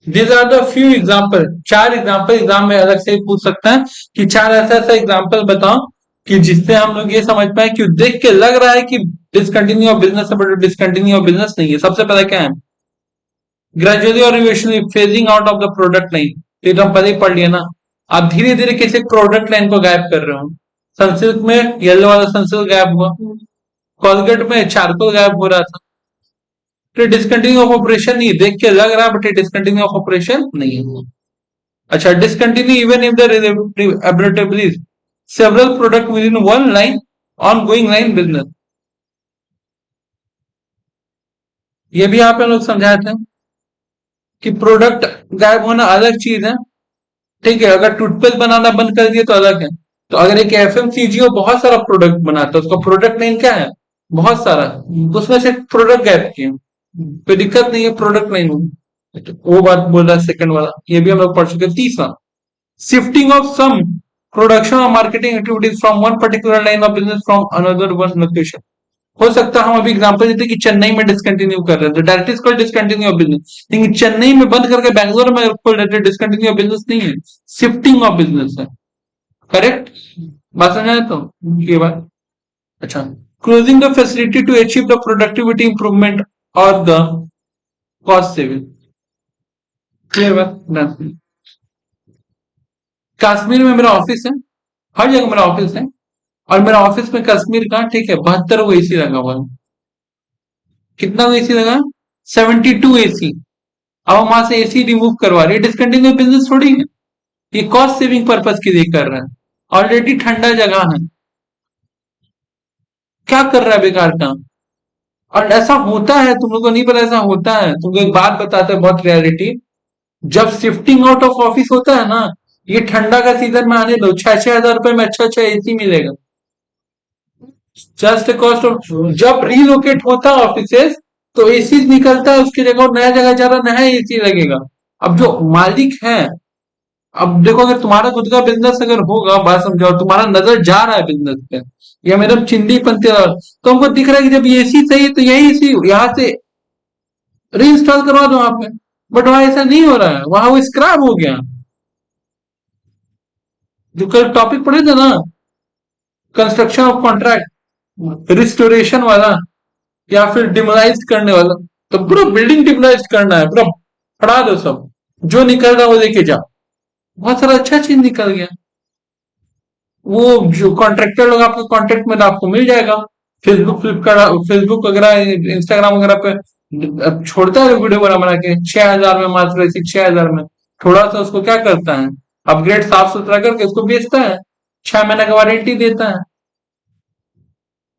these are the few example, 4 example exam में अलग से ही पूछ सकता है कि 4 ऐसा ऐसा एग्जाम्पल बताओ कि जिससे हम लोग ये समझ पाए कि देख के लग रहा है कि डिसकंटिन्यू ऑफ बिजनेस है, बट डिसकंटिन्यू ऑफ बिजनेस नहीं है। सबसे पहले क्या है, ग्रेजुअली और eventually phasing out of the product line, ये तो हम पहले ही पढ़ लिया ना। आप धीरे धीरे किसी प्रोडक्ट लाइन को गायब कर रहे हो। सनसिल्क में येलो वाला सनसिल्क गायब हुआ, कोलगेट में चारकोल गायब हो रहा था। तो डिसकंटिन्यू ऑफ ऑपरेशन नहीं, देख के लग रहा है बट डिसकंटिन्यू ऑफ ऑपरेशन नहीं है। अच्छा, discontinue even if there is probably several product within one line ongoing line business, ये भी यहाँ पे लोग समझाए थे कि प्रोडक्ट गायब होना अलग चीज है, ठीक है। अगर टूथपेस्ट बनाना बंद कर दिए तो अलग है। तो अगर एक FMCG बहुत सारा प्रोडक्ट बनाता है, उसका प्रोडक्ट नेम क्या है, बहुत सारा, उसमें से प्रोडक्ट गायब किए, कोई दिक्कत नहीं है, प्रोडक्ट नहीं होगी। तो वो बात बोल रहा है सेकंड वाला, ये भी हम लोग पढ़ चुके हैं। तीसरा, शिफ्टिंग ऑफ सम प्रोडक्शन और marketing activities from one particular line of business from another one location, हो सकता है हम अभी एग्जांपल देते कि चेन्नई में डिसकंटिन्यू कर रहे हैं तो डायरेक्टली इसको डिसकंटिन्यू ऑफ बिजनेस, लेकिन चेन्नई में बंद करके बैंगलोर में खोल रहे थे, डिसकंटिन्यू ऑफ बिजनेस नहीं है, शिफ्टिंग ऑफ बिजनेस है। करेक्ट? बात समझ आए तो ये बात। अच्छा, closing the facility to achieve the productivity improvement और द कॉस्ट सेविंग। क्लियर बात? Done. कश्मीर में मेरा ऑफिस है, हर जगह मेरा ऑफिस है, और मेरा ऑफिस में कश्मीर का ठीक है 72 को एसी लगा हुआ है। कितना एसी लगा? 72 एसी। अब हम वहां से एसी रिमूव करवा रहे हैं, डिसकंटिन्यू बिजनेस थोड़ी है, ये कॉस्ट सेविंग पर्पज के लिए कर रहे हैं। ऑलरेडी ठंडा जगह है, क्या कर रहा है बेकार काम। और ऐसा होता है, तुम लोग को नहीं पता, ऐसा होता है। तुमको एक बात बताते हैं बहुत रियलिटी, जब शिफ्टिंग आउट ऑफ ऑफिस होता है ना, ये ठंडा का सीजन में आने दो, 6-6 हजार रुपए में अच्छा अच्छा एसी मिलेगा, जस्ट कॉस्ट ऑफ। जब रीलोकेट होता है ऑफिसेस तो एसी निकलता है उसकी जगह और नया जगह जा रहा, नया एसी लगेगा। अब जो मालिक है, अब देखो अगर तुम्हारा खुद का बिजनेस अगर होगा, बात समझो, तुम्हारा नजर जा रहा है बिजनेस पे, या मेरा चिंदी पंती तो हमको दिख रहा है कि जब ये एसी सही है तो यही एसी यहाँ से रीइंस्टॉल करवा दो आप में, बट वहां ऐसा नहीं हो रहा है, वहां वो स्क्रैप हो गया। जो कल टॉपिक पढ़े थे ना, कंस्ट्रक्शन ऑफ कॉन्ट्रैक्ट, रिस्टोरेशन वाला या फिर डिमोलाइज करने वाला, तो पूरा बिल्डिंग डिमोलाइज करना है, पूरा फड़ा दो सब, जो निकल रहा है वो लेके जाओ। बहुत सारा अच्छा चीज निकल गया। वो जो कॉन्ट्रैक्टर लोग आपके कॉन्टेक्ट में, तो आपको मिल जाएगा। फेसबुक फ्लिपकार्ट, फेसबुक वगैरह, इंस्टाग्राम वगैरह पे अब छोड़ता है वीडियो बना के, 6 हजार में मात्र, ऐसी 6 हजार में थोड़ा सा उसको क्या करता है, अपग्रेड साफ सुथरा करके उसको बेचता है, 6 महीने का वारंटी देता है।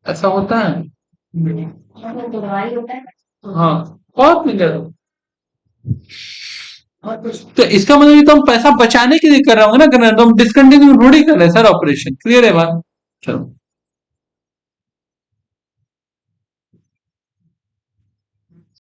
ऐसा होता है। हाँ, बहुत मिलेगा। तो इसका मतलब ये तो हम पैसा बचाने के लिए कर रहे होंगे ना, करना तो हम डिसकंटिन्यू थोड़ी कर रहे हैं सर ऑपरेशन। क्लियर है बात? चलो।